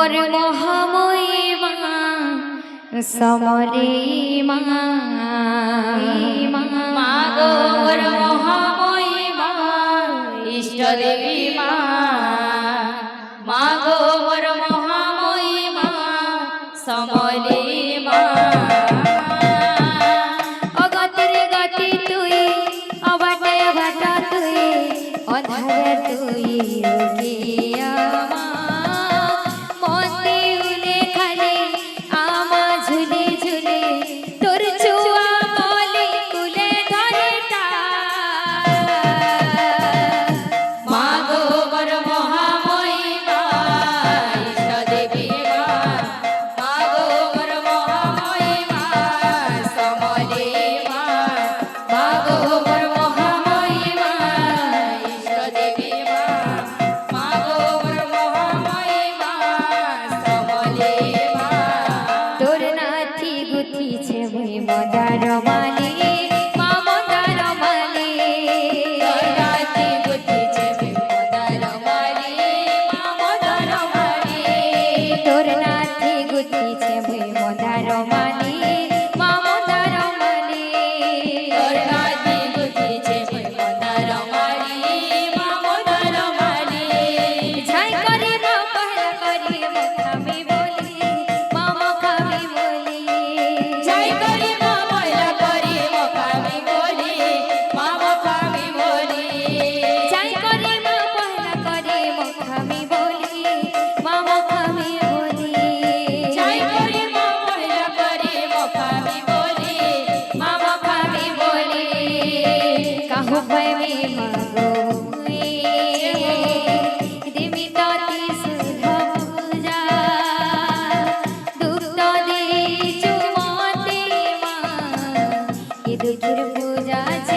মোর মহাময়ী মা সমরে মা মা গো মোর মহাময়ী মা ইষ্ট দেবী মা মা গো মোর মহাময়ী মা সমরে মা অগতির গতি তুই অবাটে ভাটা তুই অধারে তুই রোগিয়া দুঃখের পূজা